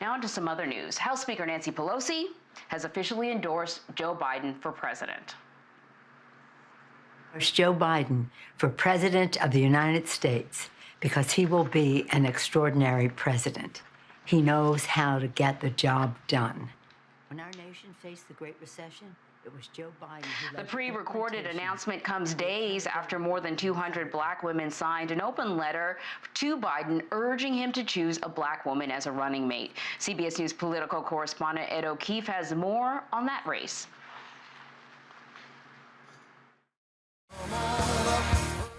Now on to some other news. House Speaker Nancy Pelosi has officially endorsed Joe Biden for president. Joe Biden for President of the United States because he will be an extraordinary president. He knows how to get the job done. When our nation faced the Great Recession, it was Joe Biden who led the pre-recorded announcement comes days after more than 200 black women signed an open letter to Biden urging him to choose a black woman as a running mate. CBS News political correspondent Ed O'Keefe has more on that race.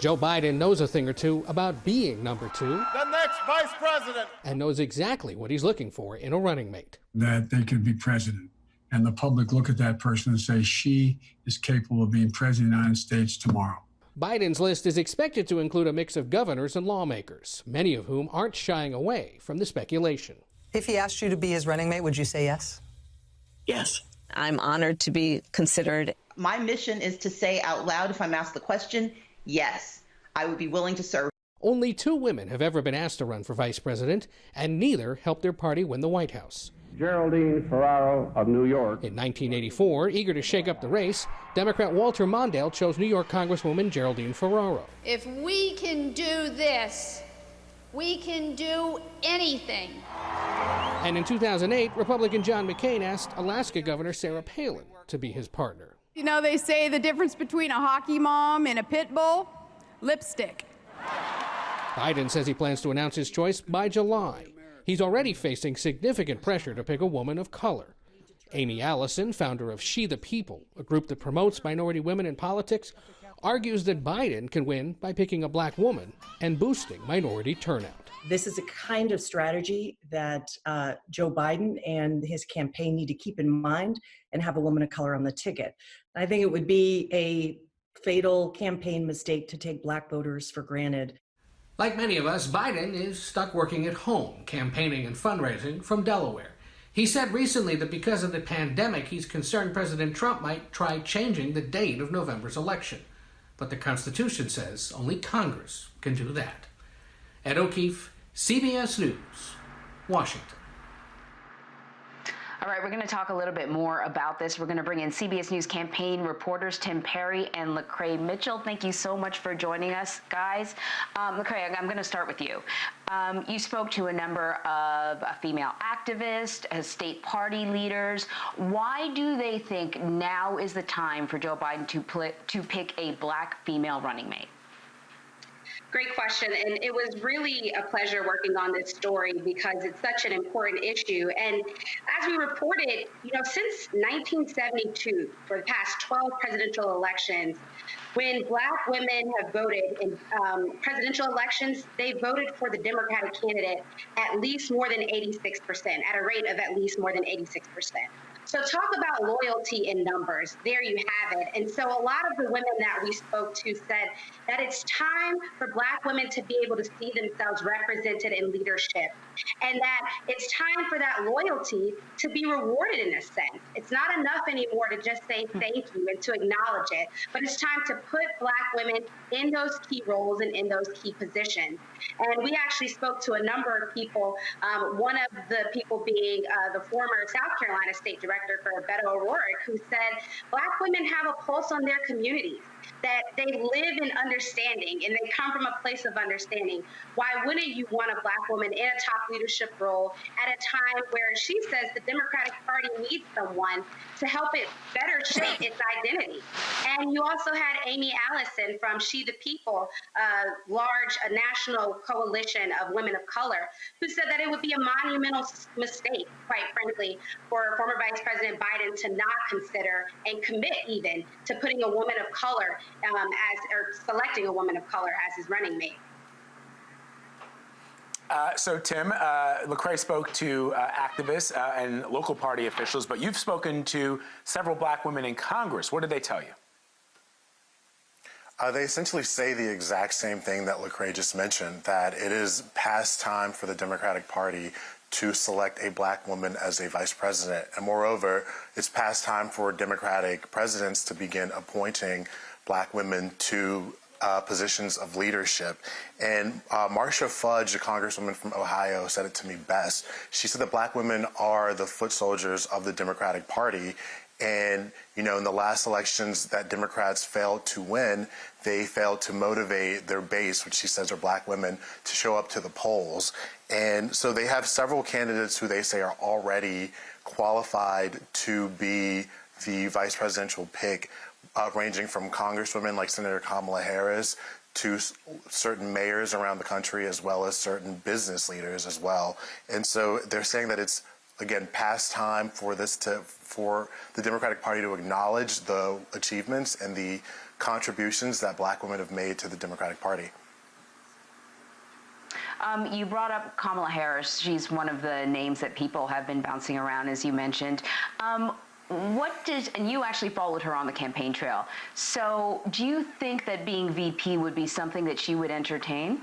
Joe Biden knows a thing or two about being number two. The next vice president. And knows exactly what he's looking for in a running mate. That they could be president. And the public look at that person and say, she is capable of being president of the United States tomorrow. Biden's list is expected to include a mix of governors and lawmakers, many of whom aren't shying away from the speculation. If he asked you to be his running mate, would you say yes? Yes. I'm honored to be considered. My mission is to say out loud, if I'm asked the question, yes, I would be willing to serve. Only 2 women have ever been asked to run for vice president, and neither helped their party win the White House. Geraldine Ferraro of New York. In 1984, eager to shake up the race, Democrat Walter Mondale chose New York Congresswoman Geraldine Ferraro. If we can do this, we can do anything. And in 2008, Republican John McCain asked Alaska Governor Sarah Palin to be his partner. You know, they say the difference between a hockey mom and a pit bull? Lipstick. Biden says he plans to announce his choice by July. He's already facing significant pressure to pick a woman of color. Amy Allison, founder of She the People, a group that promotes minority women in politics, argues that Biden can win by picking a black woman and boosting minority turnout. This is a kind of strategy that Joe Biden and his campaign need to keep in mind and have a woman of color on the ticket. I think it would be a fatal campaign mistake to take black voters for granted. Like many of us, Biden is stuck working at home, campaigning and fundraising from Delaware. He said recently that because of the pandemic, he's concerned President Trump might try changing the date of November's election. But the Constitution says only Congress can do that. Ed O'Keefe, CBS News, Washington. All right, we're going to talk a little bit more about this. We're going to bring in CBS News campaign reporters Tim Perry and LaCrai Mitchell. Thank you so much for joining us, guys. LaCrai, I'm going to start with you. You spoke to a number of female activists, state party leaders. Why do they think now is the time for Joe Biden to pick a black female running mate? Great question, and it was really a pleasure working on this story because it's such an important issue. And as we reported, since 1972, for the past 12 presidential elections, when black women have voted in presidential elections, they voted for the Democratic candidate at least more than 86%, at a rate of at least more than 86%. So talk about loyalty in numbers. There you have it. And so a lot of the women that we spoke to said that it's time for black women to be able to see themselves represented in leadership, and that it's time for that loyalty to be rewarded in a sense. It's not enough anymore to just say thank you and to acknowledge it, but it's time to put black women in those key roles and in those key positions. And we actually spoke to a number of people, one of the people being the former South Carolina State Director for Beto O'Rourke, who said black women have a pulse on their communities, that they live in understanding and they come from a place of understanding. Why wouldn't you want a black woman in a top leadership role at a time where she says the Democratic Party needs someone to help it better shape its identity? And you also had Amy Allison from She the People, a large national coalition of women of color, who said that it would be a monumental mistake, quite frankly, for former Vice President Biden to not consider and commit even to putting a woman of color or selecting a woman of color as his running mate. So, Tim, LaCrai spoke to activists and local party officials, but you've spoken to several black women in Congress. What did they tell you? They essentially say the exact same thing that LaCrai just mentioned, that it is past time for the Democratic Party to select a black woman as a vice president. And moreover, it's past time for Democratic presidents to begin appointing black women to positions of leadership. And Marcia Fudge, a congresswoman from Ohio, said it to me best. She said that black women are the foot soldiers of the Democratic Party. And, in the last elections that Democrats failed to win, they failed to motivate their base, which she says are black women, to show up to the polls. And so they have several candidates who they say are already qualified to be the vice presidential pick, ranging from congresswomen like Senator Kamala Harris to certain mayors around the country, as well as certain business leaders as well. And so they're saying that it's, again, past time for the Democratic Party to acknowledge the achievements and the contributions that black women have made to the Democratic Party. You brought up Kamala Harris. She's one of the names that people have been bouncing around, as you mentioned. And you actually followed her on the campaign trail. So do you think that being VP would be something that she would entertain?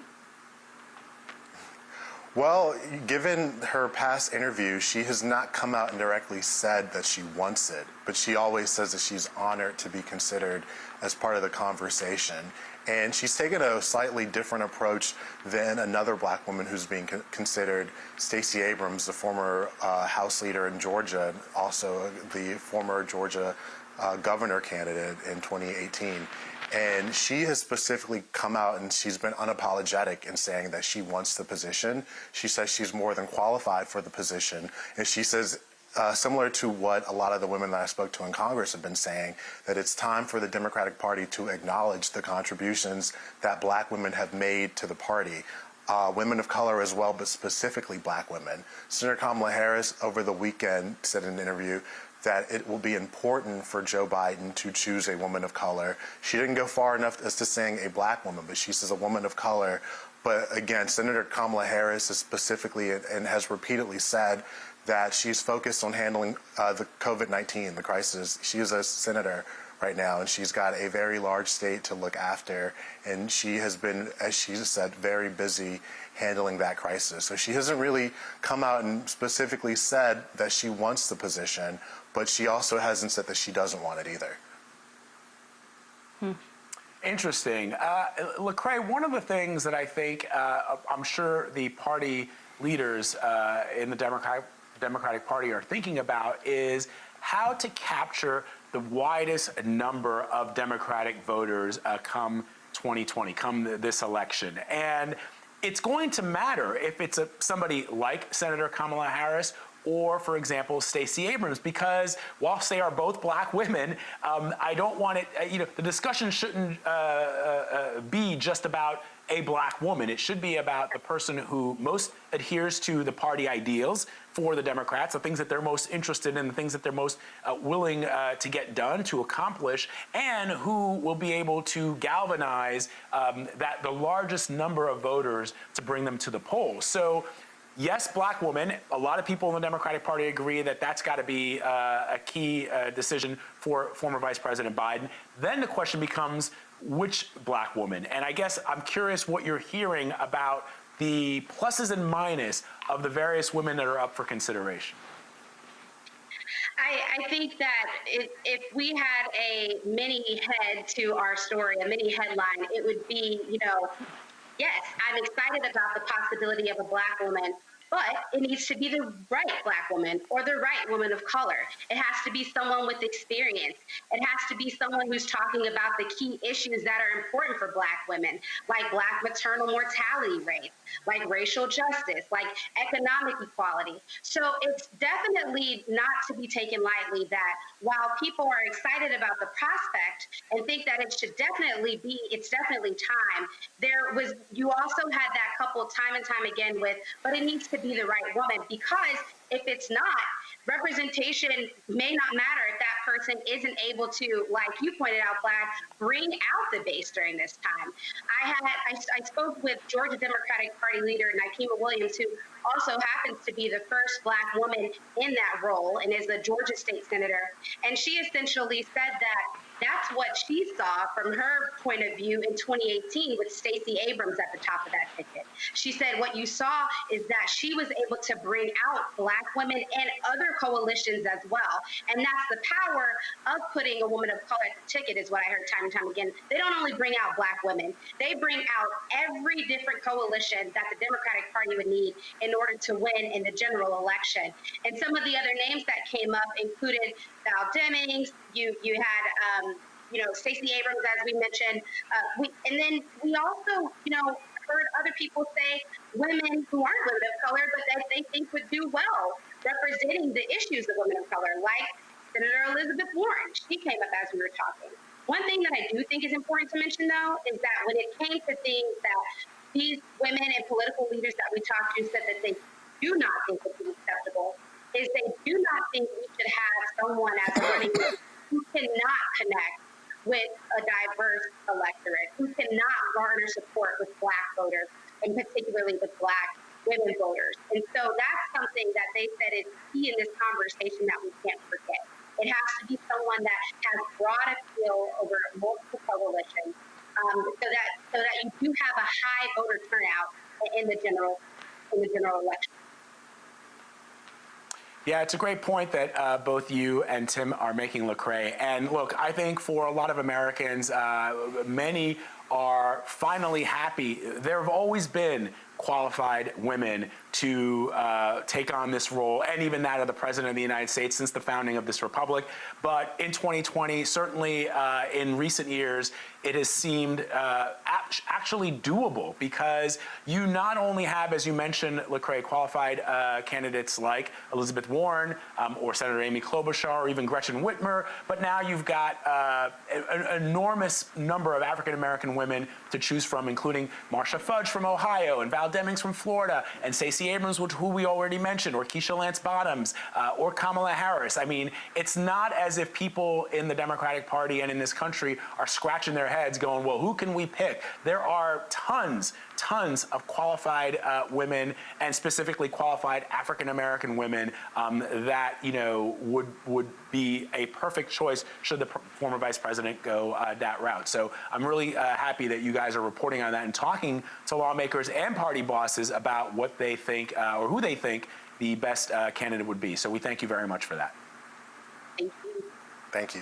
Well, given her past interviews, she has not come out and directly said that she wants it, but she always says that she's honored to be considered as part of the conversation. And she's taken a slightly different approach than another black woman who's being considered, Stacey Abrams, the former House leader in Georgia, and also the former Georgia governor candidate in 2018. And she has specifically come out and she's been unapologetic in saying that she wants the position. She says she's more than qualified for the position. And she says, similar to what a lot of the women that I spoke to in Congress have been saying, that it's time for the Democratic Party to acknowledge the contributions that black women have made to the party. Women of color as well, but specifically black women. Senator Kamala Harris over the weekend said in an interview that it will be important for Joe Biden to choose a woman of color. She didn't go far enough as to saying a black woman, but she says a woman of color. But again, Senator Kamala Harris is specifically and has repeatedly said that she's focused on handling the COVID-19, the crisis. She is a senator right now, and she's got a very large state to look after. And she has been, as she said, very busy handling that crisis. So she hasn't really come out and specifically said that she wants the position, but she also hasn't said that she doesn't want it either. Interesting. LaCrai, one of the things that I think I'm sure the party leaders in the Democratic Party are thinking about is how to capture the widest number of Democratic voters come 2020, come this election. And it's going to matter if it's somebody like Senator Kamala Harris or, for example, Stacey Abrams, because whilst they are both black women, I don't want it, the discussion shouldn't be just about a black woman. It should be about the person who most adheres to the party ideals for the Democrats, the things that they're most interested in, the things that they're most willing to get done, to accomplish, and who will be able to galvanize the largest number of voters to bring them to the polls. So, yes, black woman. A lot of people in the Democratic Party agree that that's got to be a key decision for former Vice President Biden. Then the question becomes, which black woman? And I guess I'm curious what you're hearing about the pluses and minuses of the various women that are up for consideration. I think that if we had a mini head to our story, a mini headline, it would be, yes, I'm excited about the possibility of a black woman, but it needs to be the right black woman or the right woman of color. It has to be someone with experience. It has to be someone who's talking about the key issues that are important for black women, like black maternal mortality rates, like racial justice, like economic equality. So it's definitely not to be taken lightly that while people are excited about the prospect and think that it should definitely be, it's definitely time, you also had that couple time and time again with, but it needs to be the right woman, because if it's not, representation may not matter if that person isn't able to, like you pointed out, Vlad, bring out the base during this time. I spoke with Georgia Democratic Party leader Nikema Williams, who also happens to be the first black woman in that role and is the Georgia state senator. And she essentially said that That's what she saw from her point of view in 2018 with Stacey Abrams at the top of that ticket. She said what you saw is that she was able to bring out Black women and other coalitions as well. And that's the power of putting a woman of color at the ticket, is what I heard time and time again. They don't only bring out Black women, they bring out every different coalition that the Democratic Party would need in order to win in the general election. And some of the other names that came up included Val Demings. You had Stacey Abrams, as we mentioned, and then we also heard other people say women who aren't women of color, but that they think would do well representing the issues of women of color, like Senator Elizabeth Warren. She came up as we were talking. One thing that I do think is important to mention, though, is that when it came to things that these women and political leaders that we talked to said that they do not think would be acceptable, is they do not think we should have someone as a running mate who cannot connect with a diverse electorate, who cannot garner support with Black voters, and particularly with Black women voters. And so that's something that they said is key in this conversation that we can't forget. It has to be someone that has broad appeal over multiple coalitions, so that you do have a high voter turnout in the general election. Yeah, it's a great point that both you and Tim are making, LaCrai. And look, I think for a lot of Americans, many are finally happy. There have always been qualified women to take on this role, and even that of the President of the United States since the founding of this republic. But in 2020, certainly in recent years, it has seemed actually doable, because you not only have, as you mentioned, LaCrai, qualified candidates like Elizabeth Warren or Senator Amy Klobuchar or even Gretchen Whitmer, but now you've got an enormous number of African-American women to choose from, including Marsha Fudge from Ohio and Val Demings from Florida and Stacey Abrams, who we already mentioned, or Keisha Lance Bottoms, or Kamala Harris. I mean, it's not as if people in the Democratic Party and in this country are scratching their heads going, well, who can we pick? There are tons of qualified women, and specifically qualified African-American women that, would be a perfect choice should the former vice president go that route. So I'm really happy that you guys are reporting on that and talking to lawmakers and party bosses about what they think or who they think the best candidate would be. So we thank you very much for that. Thank you. Thank you.